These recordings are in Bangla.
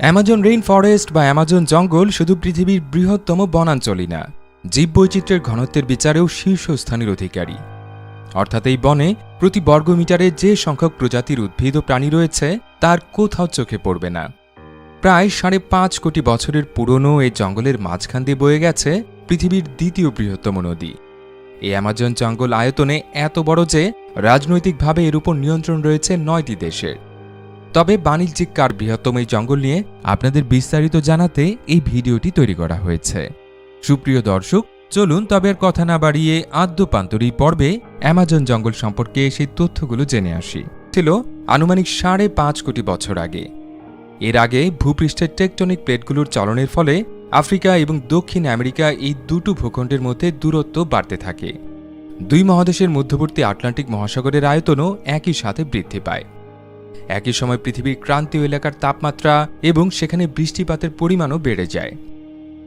অ্যামাজন রেইন ফরেস্ট বা অ্যামাজন জঙ্গল শুধু পৃথিবীর বৃহত্তম বনাঞ্চলই না, জীববৈচিত্র্যের ঘনত্বের বিচারেও শীর্ষস্থানের অধিকারী। অর্থাৎ এই বনে প্রতি বর্গমিটারে যে সংখ্যক প্রজাতির উদ্ভিদ ও প্রাণী রয়েছে তার কোথাও চোখে পড়বে না। প্রায় 5.5 কোটি বছরের পুরনো এই জঙ্গলের মাঝখান দিয়ে বয়ে গেছে পৃথিবীর দ্বিতীয় বৃহত্তম নদী। এই অ্যামাজন জঙ্গল আয়তনে এত বড় যে রাজনৈতিকভাবে এর উপর নিয়ন্ত্রণ রয়েছে 9টি দেশের। তবে বাণিজ্যিক কার বৃহত্তম এই জঙ্গল নিয়ে আপনাদের বিস্তারিত জানাতে এই ভিডিওটি তৈরি করা হয়েছে। সুপ্রিয় দর্শক, চলুন তবে আর কথা না বাড়িয়ে আদ্যপান্তর এই পর্বে অ্যামাজন জঙ্গল সম্পর্কে সেই তথ্যগুলো জেনে আসি। ছিল আনুমানিক 5.5 কোটি বছর আগে। এর আগে ভূপৃষ্ঠের টেকটনিক প্লেটগুলোর চলনের ফলে আফ্রিকা এবং দক্ষিণ আমেরিকা এই দুটো ভূখণ্ডের মধ্যে দূরত্ব বাড়তে থাকে। দুই মহাদেশের মধ্যবর্তী আটলান্টিক মহাসাগরের আয়তনও একই সাথে বৃদ্ধি পায়। একই সময় পৃথিবীর ক্রান্তীয় এলাকার তাপমাত্রা এবং সেখানে বৃষ্টিপাতের পরিমাণও বেড়ে যায়,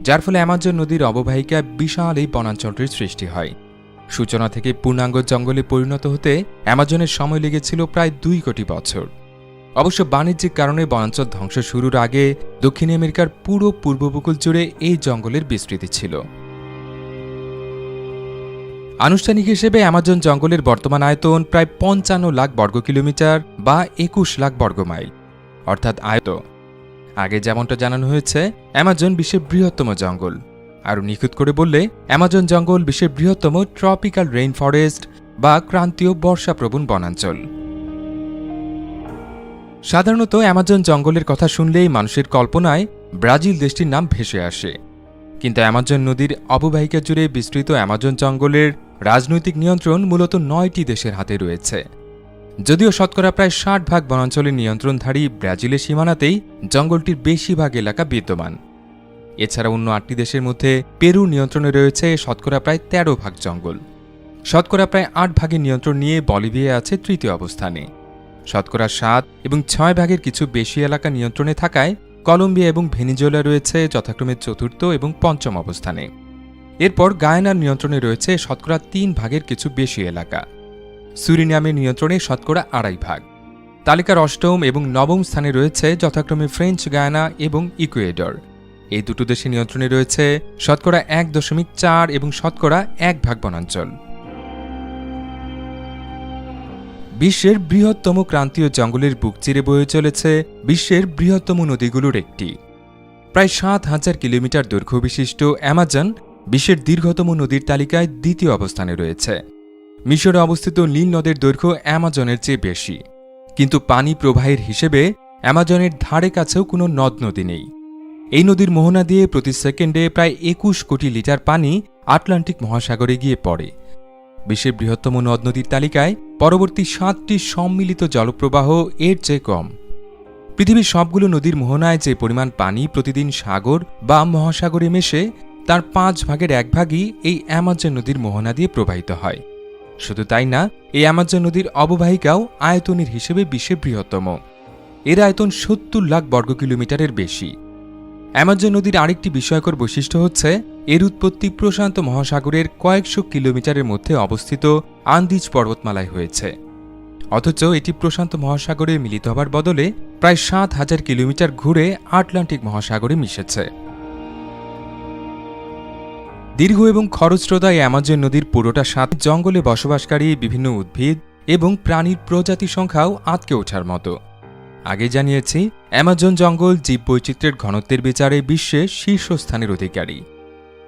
যার ফলে অ্যামাজন নদীর অববাহিকায় বিশাল এই বনাঞ্চলটির সৃষ্টি হয়। সূচনা থেকে পূর্ণাঙ্গ জঙ্গলে পরিণত হতে অ্যামাজনের সময় লেগেছিল প্রায় 2 কোটি বছর। অবশ্য বাণিজ্যিক কারণে বনাঞ্চল ধ্বংস শুরুর আগে দক্ষিণ আমেরিকার পুরো পূর্ব উপকূল জুড়ে এই জঙ্গলের বিস্তৃতি ছিল। আনুষ্ঠানিক হিসেবে অ্যামাজন জঙ্গলের বর্তমান আয়তন প্রায় 55 লাখ বর্গ কিলোমিটার বা 21 লাখ বর্গমাইল, অর্থাৎ আগে যেমনটা জানানো হয়েছে অ্যামাজন বিশ্বের বৃহত্তম জঙ্গল। আরও নিখুঁত করে বললে অ্যামাজন জঙ্গল বিশ্বের বৃহত্তম ট্রপিক্যাল রেইন ফরেস্ট বা ক্রান্তীয় বর্ষাপ্রবণ বনাঞ্চল। সাধারণত অ্যামাজন জঙ্গলের কথা শুনলেই মানুষের কল্পনায় ব্রাজিল দেশটির নাম ভেসে আসে। কিন্তু অ্যামাজন নদীর অববাহিকা জুড়ে বিস্তৃত অ্যামাজন জঙ্গলের রাজনৈতিক নিয়ন্ত্রণ মূলত 9টি দেশের হাতে রয়েছে। যদিও শতকরা প্রায় 60% বনাঞ্চলের নিয়ন্ত্রণধারী ব্রাজিলের সীমানাতেই জঙ্গলটির বেশিরভাগ এলাকা বিদ্যমান। এছাড়া অন্য 8টি দেশের মধ্যে পেরুর নিয়ন্ত্রণে রয়েছে শতকরা প্রায় 13% জঙ্গল। শতকরা প্রায় 8% নিয়ন্ত্রণ নিয়ে বলিভিয়া আছে তৃতীয় অবস্থানে। শতকরা 7 এবং 6% কিছু বেশি এলাকা নিয়ন্ত্রণে থাকায় কলম্বিয়া এবং ভেনিজুয়েলা রয়েছে যথাক্রমে চতুর্থ এবং পঞ্চম অবস্থানে। এরপর গায়ানার নিয়ন্ত্রণে রয়েছে শতকরা 3% কিছু বেশি এলাকা। সুরিনামের নিয়ন্ত্রণে শতকরা 2.5%। তালিকার অষ্টম এবং নবম স্থানে রয়েছে যথাক্রমে ফ্রেঞ্চ গায়ানা এবং ইকুয়েডর। এই দুটো দেশের নিয়ন্ত্রণে রয়েছে শতকরা 1.4 এবং শতকরা 1% বনাঞ্চল। বিশ্বের বৃহত্তম ক্রান্তীয় জঙ্গলের বুক চিরে বয়ে চলেছে বিশ্বের বৃহত্তম নদীগুলোর একটি। প্রায় 7,000 কিলোমিটার দৈর্ঘ্য বিশিষ্ট অ্যামাজন বিশ্বের দীর্ঘতম নদীর তালিকায় দ্বিতীয় অবস্থানে রয়েছে। মিশরে অবস্থিত নীল নদের দৈর্ঘ্য অ্যামাজনের চেয়ে বেশি, কিন্তু পানি প্রবাহের হিসেবে অ্যামাজনের ধারে কাছেও কোনো নদ নদী নেই। এই নদীর মোহনা দিয়ে প্রতি সেকেন্ডে প্রায় 21 কোটি লিটার পানি আটলান্টিক মহাসাগরে গিয়ে পড়ে। বিশ্বের বৃহত্তম নদ নদীর তালিকায় পরবর্তী 7টি সম্মিলিত জলপ্রবাহ এর চেয়ে কম। পৃথিবীর সবগুলো নদীর মোহনায় যে পরিমাণ পানি প্রতিদিন সাগর বা মহাসাগরে মেশে তার 1/5 এই অ্যামাজন নদীর মোহনা দিয়ে প্রবাহিত হয়। শুধু তাই না, এই অ্যামাজন নদীর অববাহিকাও আয়তনের হিসেবে বিশ্বের বৃহত্তম। এর আয়তন 70 লাখ বর্গ কিলোমিটারের বেশি। অ্যামাজন নদীর আরেকটি বিস্ময়কর বৈশিষ্ট্য হচ্ছে এর উৎপত্তি প্রশান্ত মহাসাগরের কয়েকশো কিলোমিটারের মধ্যে অবস্থিত আন্দিজ পর্বতমালায় হয়েছে, অথচ এটি প্রশান্ত মহাসাগরে মিলিত হবার বদলে প্রায় 7,000 কিলোমিটার ঘুরে আটলান্টিক মহাসাগরে মিশেছে। দীর্ঘ এবং খরস্রোতা এই অ্যামাজন নদীর পুরোটা সাথে জঙ্গলে বসবাসকারী বিভিন্ন উদ্ভিদ এবং প্রাণীর প্রজাতি সংখ্যাও আঁতকে ওঠার মতো। আগে জানিয়েছি অ্যামাজন জঙ্গল জীববৈচিত্র্যের ঘনত্বের বিচারে বিশ্বে শীর্ষস্থানের অধিকারী।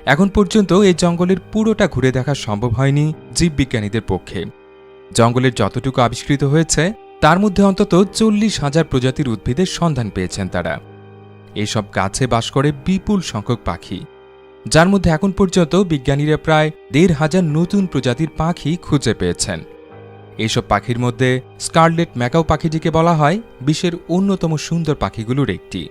এখন পর্যন্ত এই জঙ্গলের পুরোটা ঘুরে দেখা সম্ভব হয়নি জীববিজ্ঞানীদের পক্ষে। জঙ্গলের যতটুকু আবিষ্কৃত হয়েছে তার মধ্যে অন্তত 40,000 প্রজাতির উদ্ভিদের সন্ধান পেয়েছেন তারা। এইসব গাছে বাস করে বিপুল সংখ্যক পাখি, যার মধ্যে এখন পর্যন্ত বিজ্ঞানীরা প্রায় 1,500 নতুন প্রজাতির পাখি খুঁজে পেয়েছেন। এইসব পাখির মধ্যে স্কারলেট ম্যাকাও পাখিটিকে বলা হয় বিশ্বের অন্যতম সুন্দর পাখিগুলোর একটি।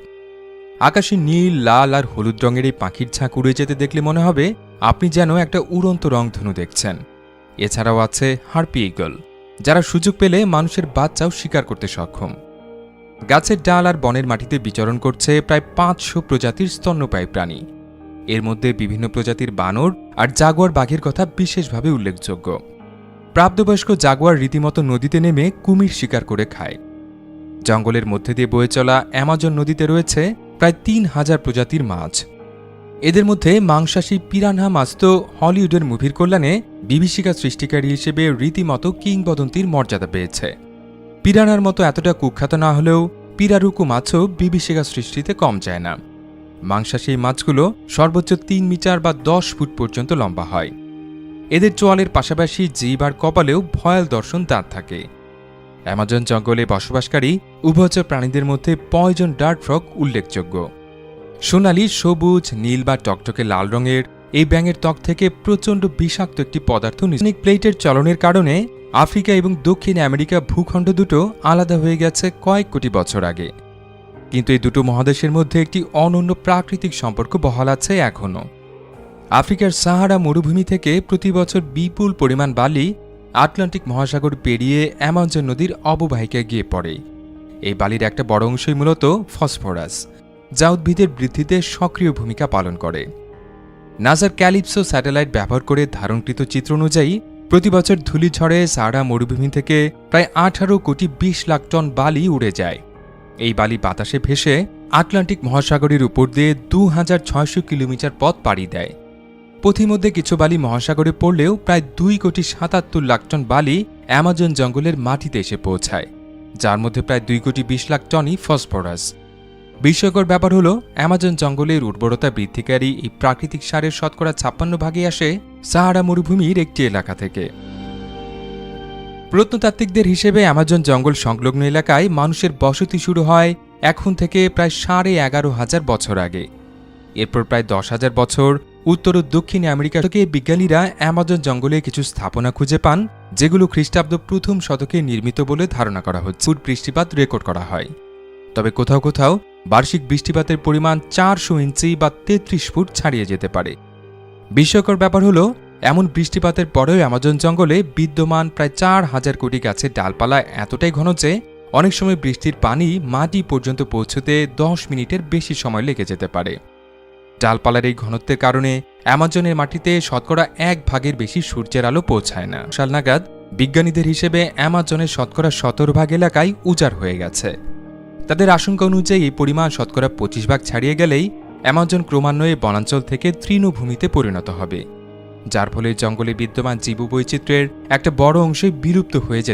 আকাশে নীল, লাল আর হলুদ রঙের এই পাখির ঝাঁক উড়ে যেতে দেখলে মনে হবে আপনি যেন একটা উড়ন্ত রংধনু দেখছেন। এছাড়াও আছে হার্পি ঈগল, যারা সুযোগ পেলে মানুষের বাচ্চাও শিকার করতে সক্ষম। গাছের ডাল আর বনের মাটিতে বিচরণ করছে প্রায় 500 প্রজাতির স্তন্যপায়ী প্রাণী। এর মধ্যে বিভিন্ন প্রজাতির বানর আর জাগুয়ার বাঘের কথা বিশেষভাবে উল্লেখযোগ্য। প্রাপ্তবয়স্ক জাগুয়ার রীতিমতো নদীতে নেমে কুমির শিকার করে খায়। জঙ্গলের মধ্যে দিয়ে বয়ে চলা অ্যামাজন নদীতে রয়েছে প্রায় ৩,০০০ প্রজাতির মাছ। এদের মধ্যে মাংসাশী পিরানহা মাছ তো হলিউডের মুভির কল্যাণে বিভীষিকা সৃষ্টিকারী হিসেবে রীতিমতো কিংবদন্তির মর্যাদা পেয়েছে। পিরানহার মতো এতটা কুখ্যাত না হলেও পিরারুকু মাছও বিভীষিকা সৃষ্টিতে কম যায় না। মাংসাশী মাছগুলো সর্বোচ্চ ৩ মিটার বা ১০ ফুট পর্যন্ত লম্বা হয়। এদের চোয়ালের পাশাপাশি জিভ আর কপালেও ভয়াল দর্শন দাঁত থাকে। অ্যামাজন জঙ্গলে বসবাসকারী উভচর প্রাণীদের মধ্যে পয়জন ডার্ট ফ্রগ উল্লেখযোগ্য। সোনালি, সবুজ, নীল বা টকটকে লাল রঙের এই ব্যাঙের ত্বক থেকে প্রচণ্ড বিষাক্ত একটি পদার্থ নিউটনিক প্লেটের চলনের কারণে আফ্রিকা এবং দক্ষিণ আমেরিকা ভূখণ্ড দুটো আলাদা হয়ে গেছে কয়েক কোটি বছর আগে। কিন্তু এই দুটো মহাদেশের মধ্যে একটি অনন্য প্রাকৃতিক সম্পর্ক বহাল আছে এখনও। আফ্রিকার সাহারা মরুভূমি থেকে প্রতি বছর বিপুল পরিমাণ বালি আটলান্টিক মহাসাগর পেরিয়ে অ্যামাজন নদীর অববাহিকায় গিয়ে পড়ে। এই বালির একটা বড় অংশই মূলত ফসফরাস, যা উদ্ভিদের বৃদ্ধিতে সক্রিয় ভূমিকা পালন করে। নাসার ক্যালিপসো স্যাটেলাইট ব্যবহার করে ধারণকৃত চিত্র অনুযায়ী প্রতি বছর ধূলিঝড়ে সাহারা মরুভূমি থেকে প্রায় 18 কোটি 20 লাখ টন বালি উড়ে যায়। এই বালি বাতাসে ভেসে আটলান্টিক মহাসাগরের উপর দিয়ে 2600 কিলোমিটার পথ পাড়ি দেয়। পথিমধ্যে কিছু বালি মহাসাগরে পড়লেও প্রায় 2 কোটি 77 লাখ টন বালি অ্যামাজন জঙ্গলের মাটিতে এসে পৌঁছায়, যার মধ্যে প্রায় 2 কোটি 20 লাখ টনই ফসফরাস। বিস্ময়কর ব্যাপার হল, অ্যামাজন জঙ্গলের উর্বরতা বৃদ্ধিকারী এই প্রাকৃতিক সারের শতকরা 56 ভাগই আসে সাহারা মরুভূমির একটি এলাকা থেকে। প্রত্নতাত্ত্বিকদের হিসেবে অ্যামাজন জঙ্গল সংলগ্ন এলাকায় মানুষের বসতি শুরু হয় এখন থেকে প্রায় 11,500 বছর আগে। এরপর প্রায় 10,000 বছর উত্তর ও দক্ষিণ আমেরিকা থেকে বিজ্ঞানীরা অ্যামাজন জঙ্গলে কিছু স্থাপনা খুঁজে পান, যেগুলো খ্রিস্টাব্দ প্রথম শতকে নির্মিত বলে ধারণা করা হচ্ছে। বৃষ্টিপাত রেকর্ড করা হয়, তবে কোথাও কোথাও বার্ষিক বৃষ্টিপাতের পরিমাণ 400 ইঞ্চি বা 33 ফুট ছাড়িয়ে যেতে পারে। বিস্ময়কর ব্যাপার হলো, এমন বৃষ্টিপাতের পরেও অ্যামাজন জঙ্গলে বিদ্যমান প্রায় 4,000 কোটি গাছের ডালপালা এতটাই ঘন যে অনেক সময় বৃষ্টির পানি মাটি পর্যন্ত পৌঁছতে 10 মিনিটের বেশি সময় লেগে যেতে পারে। ডালপালার এই ঘনত্বের কারণে অ্যামাজনের মাটিতে শতকরা 1 ভাগের বেশি সূর্যের আলো পৌঁছায় না। সাল নাগাদ বিজ্ঞানীদের হিসেবে অ্যামাজনের শতকরা 17 ভাগ এলাকায় উজাড় হয়ে গেছে। তাদের আশঙ্কা অনুযায়ী এই পরিমাণ শতকরা 25 ভাগ ছাড়িয়ে গেলেই অ্যামাজন ক্রমান্বয়ে বনাঞ্চল থেকে তৃণভূমিতে পরিণত হবে, যার ফলে জঙ্গলে বিদ্যমান জীববৈচিত্র্যের একটা বড় অংশই বিলুপ্ত হয়ে যেতে